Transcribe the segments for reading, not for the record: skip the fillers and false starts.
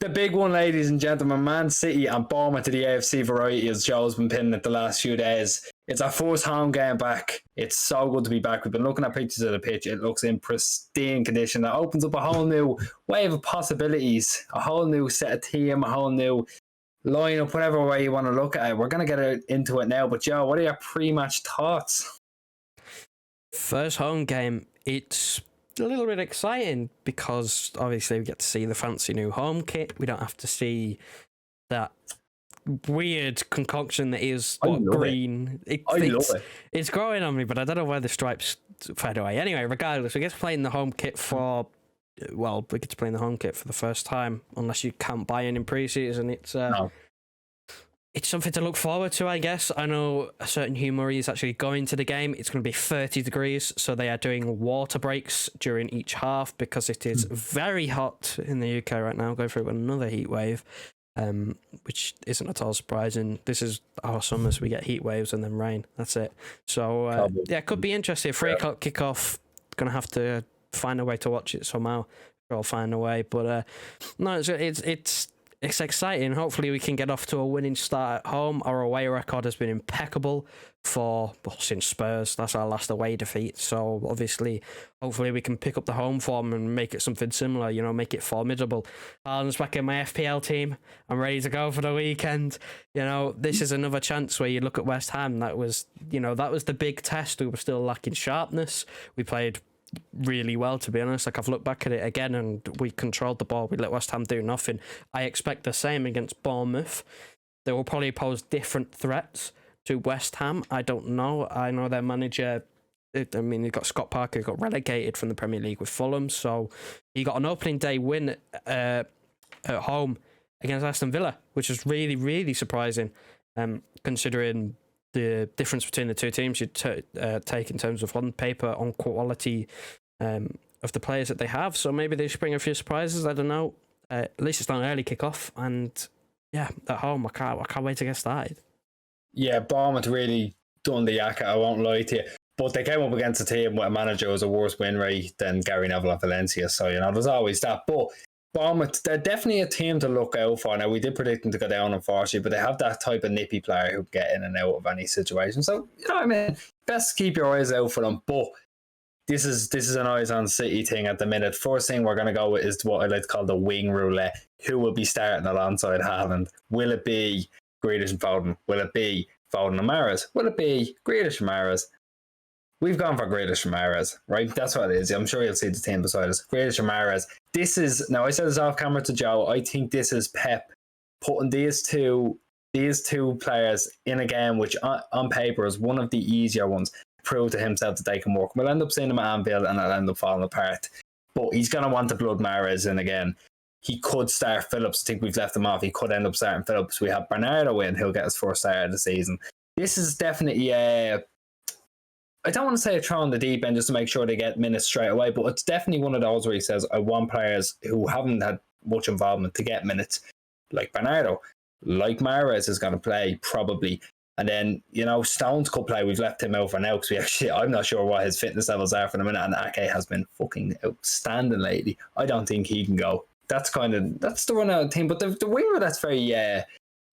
The big one, ladies and gentlemen, Man City and Bournemouth to the AFC variety, as Joe's been pinning it the last few days. It's our first home game back. It's so good to be back. We've been looking at pictures of the pitch. It looks in pristine condition. That opens up a whole new wave of possibilities, a whole new set of team, a whole new lineup, whatever way you want to look at it. We're going to get into it now. But Joe, what are your pre-match thoughts? First home game, it's a little bit exciting because obviously we get to see the fancy new home kit. We don't have to see that weird concoction that is green. It's growing on me, but I don't know where the stripes fade away. Anyway, regardless, we get to play in the home kit for we get to play in the home kit for the first time, unless you can't buy it in pre-season. It's something to look forward to, I guess. I know a certain Hugh Murray is actually going to the game. It's going to be 30 degrees, so they are doing water breaks during each half because it is very hot in the UK right now, going through another heat wave, which isn't at all surprising. This is our summers. We get heat waves and then rain. That's it. So, it could be interesting. 3 o'clock kickoff. Going to have to find a way to watch it somehow. I'll find a way. But, no, it's exciting. Hopefully we can get off to a winning start at home. Our away record has been impeccable since Spurs. That's our last away defeat. So obviously, hopefully we can pick up the home form and make it something similar, make it formidable. Haaland's back in my FPL team. I'm ready to go for the weekend. This is another chance where you look at West Ham. That was the big test. We were still lacking sharpness. We played really well, to be honest. I've looked back at it again and we controlled the ball. We let West Ham do nothing. I expect the same against Bournemouth. They will probably pose different threats to West Ham. I don't know. I know their manager, you've got Scott Parker, who got relegated from the Premier League with Fulham, so he got an opening day win at home against Aston Villa, which is really, really surprising, considering the difference between the two teams you'd take in terms of on paper, on quality of the players that they have. So maybe they should bring a few surprises. I don't know. At least it's not an early kickoff, and at home I can't wait to get started. Yeah, Bournemouth really done the yakka, I won't lie to you. But they came up against a team with a manager who has a worse win rate than Gary Neville at Valencia. So there's always that. But Bournemouth, they're definitely a team to look out for. Now, we did predict them to go down, unfortunately, but they have that type of nippy player who can get in and out of any situation. So, best keep your eyes out for them. But this is an eyes on City thing at the minute. First thing we're going to go with is what I like to call the wing roulette. Who will be starting alongside Haaland? Will it be Grealish and Foden? Will it be Foden and Mahrez? Will it be Grealish and Mahrez? We've gone for Grealish and Mahrez, right? That's what it is. I'm sure you'll see the team beside us. Grealish and Mahrez. This is, now I said this off camera to Joe, I think this is Pep putting these two players in a game which on paper is one of the easier ones, prove to himself that they can work. We'll end up seeing him at Anfield and it'll end up falling apart. But he's going to want to blood Mahrez in again. He could start Phillips. I think we've left him off. He could end up starting Phillips. We have Bernardo in. He'll get his first start of the season. This is definitely I don't want to say a throw in the deep end just to make sure they get minutes straight away, but it's definitely one of those where he says, I want players who haven't had much involvement to get minutes, like Bernardo, like Mahrez is going to play probably. And then, Stones could play. We've left him out for now because I'm not sure what his fitness levels are for the minute, and Ake has been fucking outstanding lately. I don't think he can go. That's the run out team. But the winger, that's very,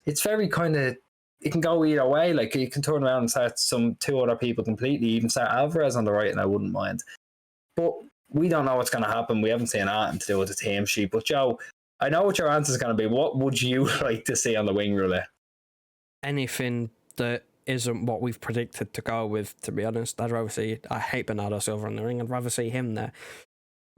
it's very kind of, it can go either way. Like, you can turn around and start two other people completely, even start Alvarez on the right, and I wouldn't mind. But we don't know what's going to happen. We haven't seen anything to do with the team sheet. But Joe, I know what your answer is going to be. What would you like to see on the wing roulette? Anything that isn't what we've predicted to go with, to be honest. I hate Bernardo Silva on the ring. I'd rather see him there.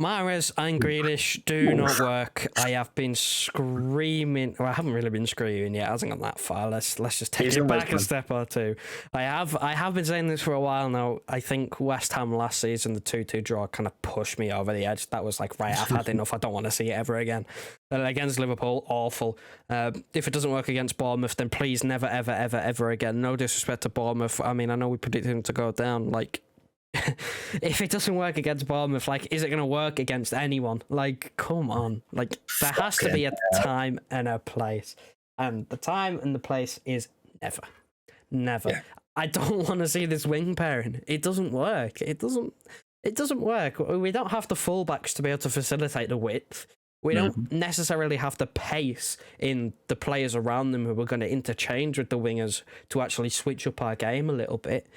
Mahrez and Grealish do not work. I have been screaming. Well, I haven't really been screaming yet. I hasn't gone that far. Let's just take it back a step or two. I have been saying this for a while now. I think West Ham last season, the 2-2 draw, kind of pushed me over the edge. That was like, right, I've had enough. I don't want to see it ever again. Against Liverpool, awful. If it doesn't work against Bournemouth, then please never, ever, ever, ever again. No disrespect to Bournemouth. I mean, I know we predicted him to go down. Like, if it doesn't work against Bournemouth, like, is it going to work against anyone? Like, come on. Like, there has to be a time and a place. And the time and the place is never. Never. Yeah. I don't want to see this wing pairing. It doesn't work. It doesn't work. We don't have the fullbacks to be able to facilitate the width. We don't necessarily have the pace in the players around them who are going to interchange with the wingers to actually switch up our game a little bit.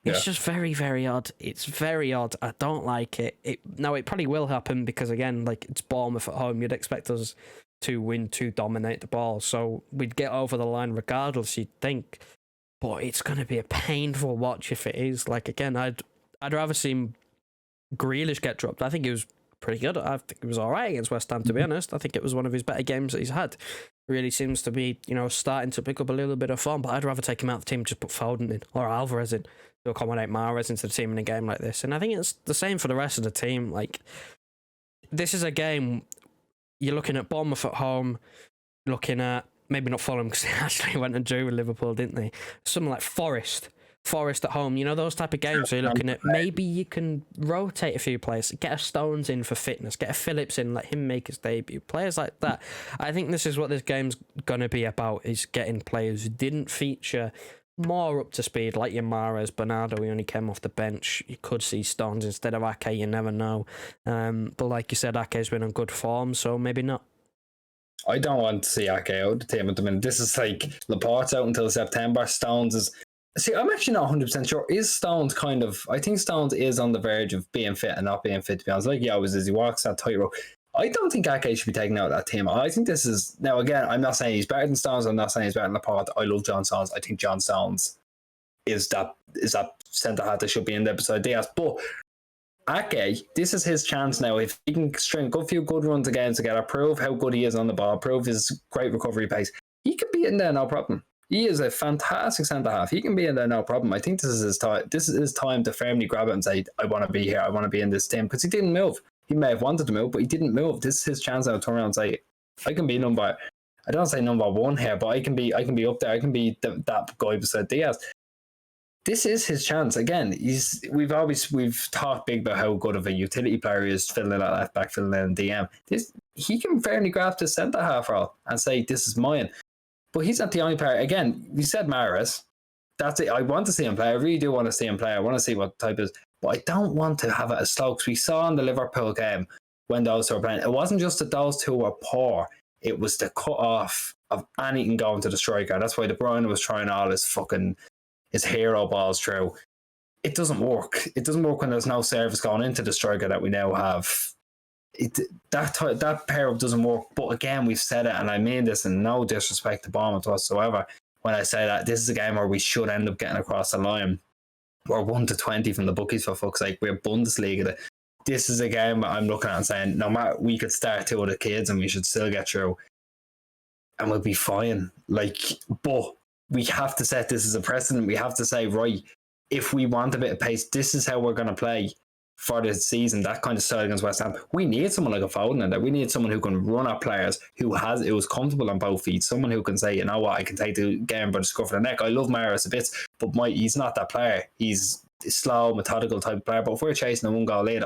It's just very, very odd. It's very odd. I don't like it. Now, it probably will happen because, again, like, it's Bournemouth at home. You'd expect us to win, to dominate the ball. So we'd get over the line regardless, you'd think. But it's going to be a painful watch if it is. Like, again, I'd rather see Grealish get dropped. I think he was pretty good. I think he was all right against West Ham, to be honest. I think it was one of his better games that he's had. Really seems to be, starting to pick up a little bit of form. But I'd rather take him out of the team, just put Foden in or Alvarez in to accommodate Mahrez into the team in a game like this. And I think it's the same for the rest of the team. Like, this is a game you're looking at Bournemouth at home, looking at maybe not Fulham because they actually went and drew with Liverpool, didn't they? Something like Forest at home, those type of games where you're looking at maybe you can rotate a few players, get a Stones in for fitness, get a Phillips in, let him make his debut, players like that. I think this is what this game's going to be about, is getting players who didn't feature more up to speed, like your Mahrez, Bernardo, he only came off the bench. You could see Stones instead of Ake, you never know. But like you said, Ake's been on good form, so maybe not. I don't want to see Ake out of the team at the minute. This is like Laporte's out until September. Stones is... See, I'm actually not 100% sure. Is Stones I think Stones is on the verge of being fit and not being fit, to be honest. Like he always is. He walks that tightrope. I don't think Ake should be taken out of that team. I think this is... Now, again, I'm not saying he's better than Stones. I'm not saying he's better than Laporte. I love John Stones. I think John Stones is that centre-half that should be in there beside Diaz. But Ake, this is his chance now. If he can string a few good runs again together, prove how good he is on the ball, prove his great recovery pace, he could be in there no problem. He is a fantastic centre-half. He can be in there no problem. I think this is his time. This is his time to firmly grab it and say, I want to be here. I want to be in this team. Because he didn't move. He may have wanted to move, but he didn't move. This is his chance now to turn around and say, I can be number... I don't say number one here, but I can be up there. I can be that guy beside Diaz. This is his chance. Again, we've talked big about how good of a utility player he is, filling in at left back, filling in DM. He can fairly grab the centre-half role and say, this is mine. But he's not the only player. Again, we said Mahrez. That's it. I want to see him play. I really do want to see him play. I want to see what type is. But I don't want to have it as slow. Because we saw in the Liverpool game when those two were playing, it wasn't just that those two were poor. It was the cut off of anything going to the striker. That's why De Bruyne was trying all his hero balls through. It doesn't work. It doesn't work when there's no service going into the striker that we now have. That pair up doesn't work. But again, we've said it, and I mean this in no disrespect to Bournemouth whatsoever when I say that this is a game where we should end up getting across the line. We're 1-20 from the bookies, for fuck's sake. We're Bundesliga. This is a game where I'm looking at and saying, no matter, we could start two of the kids and we should still get through and we'll be fine. But we have to set this as a precedent. We have to say, right, if we want a bit of pace, this is how we're going to play for the season, that kind of style against West Ham. We need someone like a Foden in there. We need someone who can run at players, it was comfortable on both feet, someone who can say, you know what, I can take the game by the scruff of the neck. I love Mahrez a bit, but he's not that player. He's a slow, methodical type of player. But if we're chasing a one-goal lead,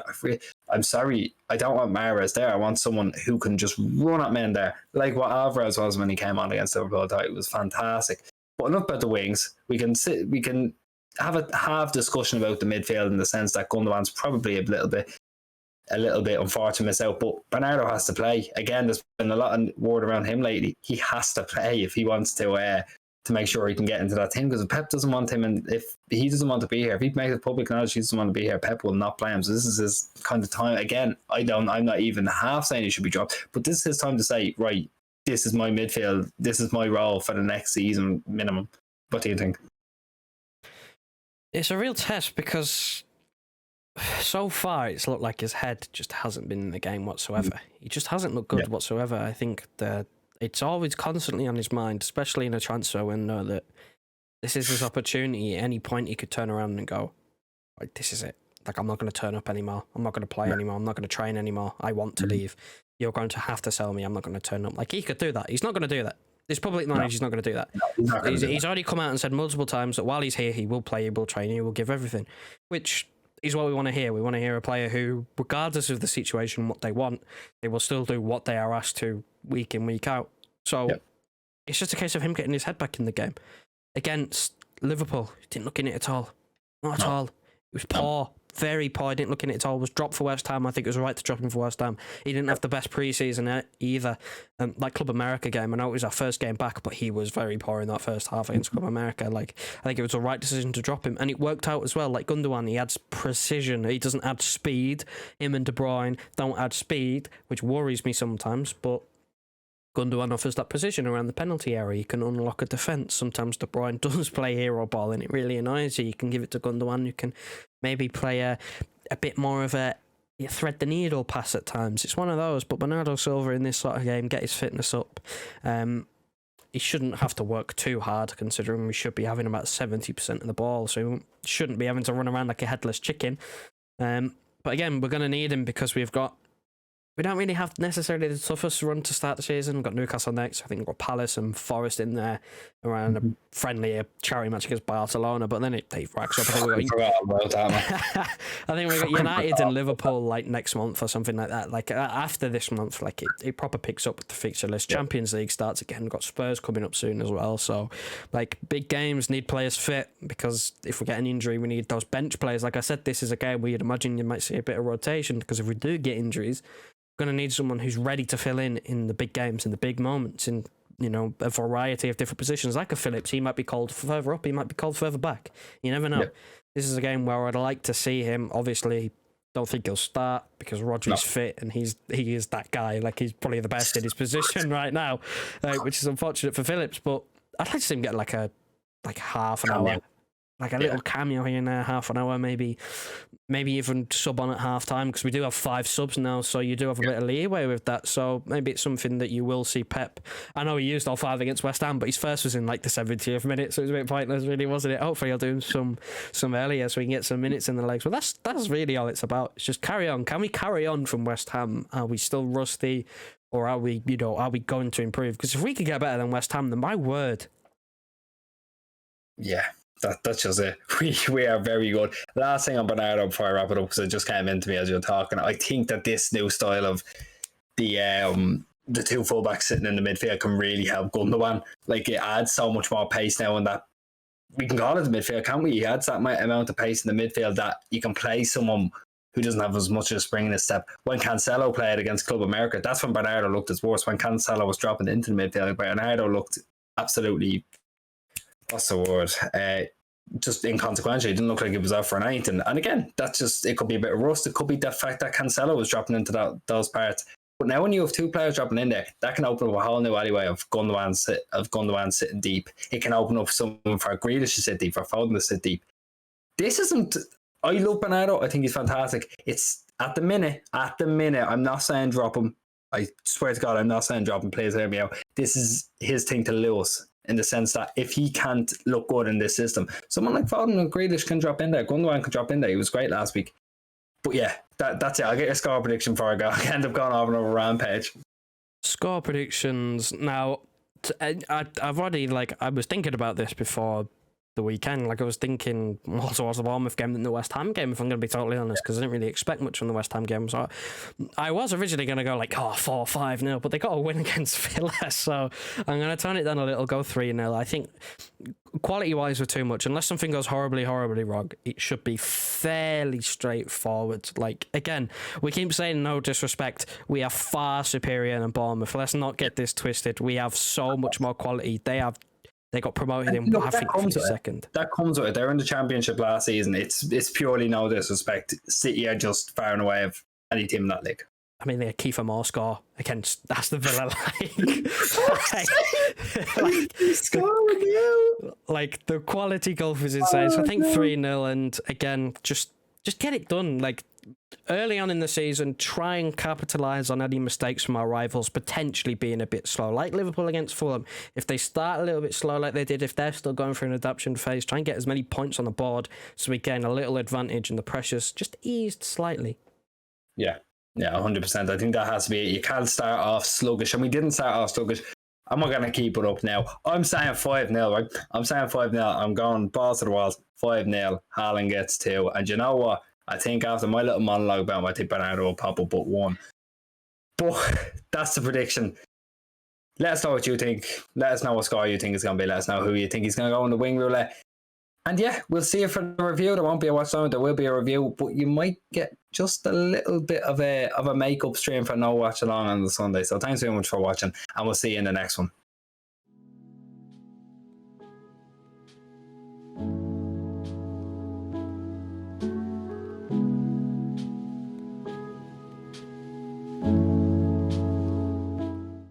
I'm sorry, I don't want Mahrez there. I want someone who can just run at men there, like what Alvarez was when he came on against Liverpool. I thought it was fantastic. But enough about the wings. We can have a half discussion about the midfield in the sense that Gundogan's probably a little bit unfortunate to miss out, but Bernardo has to play. Again, there's been a lot of word around him lately. He has to play if he wants to make sure he can get into that team, because if Pep doesn't want him and if he doesn't want to be here, if he makes it public knowledge he doesn't want to be here, Pep will not play him. So this is his kind of time. Again, I'm not even half saying he should be dropped, but this is his time to say, right, this is my midfield, this is my role for the next season minimum. What do you think? It's a real test because so far it's looked like his head just hasn't been in the game whatsoever. He just hasn't looked good whatsoever. I think that it's always constantly on his mind, especially in a transfer window, that this is his opportunity. At any point he could turn around and go, like, this is it. Like, I'm not going to turn up anymore. I'm not going to play anymore. I'm not going to train anymore. I want to leave. You're going to have to sell me. I'm not going to turn up. Like, he could do that. He's not going to do that. There's public knowledge he's not going to do that. No, he's already come out and said multiple times that while he's here, he will play, he will train, he will give everything, which is what we want to hear. We want to hear a player who, regardless of the situation, what they want, they will still do what they are asked to week in, week out. So it's just a case of him getting his head back in the game. Against Liverpool, he didn't look in it at all. Not at all. It was poor. very poor. I didn't look in it at all. Was dropped for West Ham. I think it was right to drop him for West Ham. He didn't have the best pre-season either. Like Club America game, I know it was our first game back, but he was very poor in that first half against Club America. Like, I think it was the right decision to drop him, and it worked out as well. Like Gundogan, he adds precision. He doesn't add speed. Him and De Bruyne don't add speed, which worries me sometimes, but Gundogan offers that precision around the penalty area. You can unlock a defence. Sometimes De Bruyne does play hero ball and it really annoys you. You can give it to Gundogan, who can maybe play a bit more of a thread the needle pass at times. It's one of those, but Bernardo Silva in this sort of game, get his fitness up. He shouldn't have to work too hard, considering we should be having about 70% of the ball, so he shouldn't be having to run around like a headless chicken. But again, we're going to need him because we don't really have necessarily the toughest run to start the season. We've got Newcastle next. I think we've got Palace and Forest in there around a friendly charity match against Barcelona. But then it racks up. I think we've got United and Liverpool like next month or something like that. Like after this month, like it proper picks up with the fixture list. Yeah. Champions League starts again. We've got Spurs coming up soon as well. So like big games need players fit, because if we get an injury, we need those bench players. Like I said, this is a game where you'd imagine you might see a bit of rotation, because if we do get injuries, going to need someone who's ready to fill in the big games, in the big moments, in a variety of different positions. Like a Phillips, he might be called further up, he might be called further back. You never know. Yeah. This is a game where I'd like to see him. Obviously, don't think he'll start because Rodri's fit and he is that guy. Like, he's probably the best in his position right now, which is unfortunate for Phillips. But I'd like to see him get like half an hour. Like a little cameo here and there, half an hour, maybe even sub on at half time, because we do have 5 subs now, so you do have a bit of leeway with that. So maybe it's something that you will see Pep. I know he used all 5 against West Ham, but his first was in like the 70th minute, so it was a bit pointless, really, wasn't it? Hopefully he'll do some earlier so we can get some minutes in the legs. But that's really all it's about. It's just carry on. Can we carry on from West Ham? Are we still rusty, or are we going to improve? Because if we could get better than West Ham, then my word. Yeah. That's just it. We are very good. Last thing on Bernardo before I wrap it up, because it just came into me as you're talking. I think that this new style of the 2 fullbacks sitting in the midfield can really help Gundogan. Like, it adds so much more pace now, and that we can call it the midfield, can't we? He adds that amount of pace in the midfield that you can play someone who doesn't have as much of a spring in his step. When Cancelo played against Club America, that's when Bernardo looked his worst. When Cancelo was dropping into the midfield, Bernardo looked absolutely, what's the word? Just inconsequential. He didn't look like he was out for a night. And again, that's just, it could be a bit of rust. It could be the fact that Cancelo was dropping into those parts. But now when you have 2 players dropping in there, that can open up a whole new alleyway of Gundogan sitting deep. It can open up someone for Grealish to sit deep, for Foden to sit deep. This isn't... I love Bernardo. I think he's fantastic. It's at the minute, I'm not saying drop him. I swear to God, I'm not saying drop him. Please hear me out. This is his thing to lose, in the sense that if he can't look good in this system, someone like Foden and Grealish can drop in there. Gundogan can drop in there. He was great last week. But yeah, that's it. I'll get your score prediction before I go. I end up going over another rampage. Score predictions. Now, I've already, I was thinking about this before the weekend. Like, I was thinking more towards the Bournemouth game than the West Ham game, if I'm going to be totally honest, because I didn't really expect much from the West Ham game. So I was originally going to go 4-5-0, but they got a win against Villa, so I'm going to turn it down a little, go 3-0. I think quality-wise we're too much. Unless something goes horribly, horribly wrong, it should be fairly straightforward. Like, again, we keep saying no disrespect, we are far superior than Bournemouth. Let's not get this twisted. We have so much more quality. They got promoted in, I think, 52nd. That comes with it. They're in the Championship last season. It's purely no disrespect. City are just far and away of any team in that league. I mean, they had Kiefer Moore score against Aston Villa. Like, the quality golf is insane. So I think 3-0, and again, just get it done. Like, early on in the season, try and capitalise on any mistakes from our rivals potentially being a bit slow, like Liverpool against Fulham. If they start a little bit slow like they did, if they're still going through an adaptation phase, try and get as many points on the board so we gain a little advantage and the pressure's just eased slightly. Yeah, 100%. I think that has to be it. You can't start off sluggish, and we didn't start off sluggish. I'm not going to keep it up now. I'm saying 5-0, right? I'm saying 5-0. I'm going balls to the walls. 5-0. Haaland gets 2. And you know what? I think after my little monologue about him, I think Bernardo will pop up but 1. But that's the prediction. Let us know what you think. Let us know what score you think is going to be. Let us know who you think is going to go in the wing roulette. And yeah, we'll see you for the review. There won't be a watch on, there will be a review, but you might get just a little bit of a makeup stream for no watch along on the Sunday. So thanks very much for watching, and we'll see you in the next one.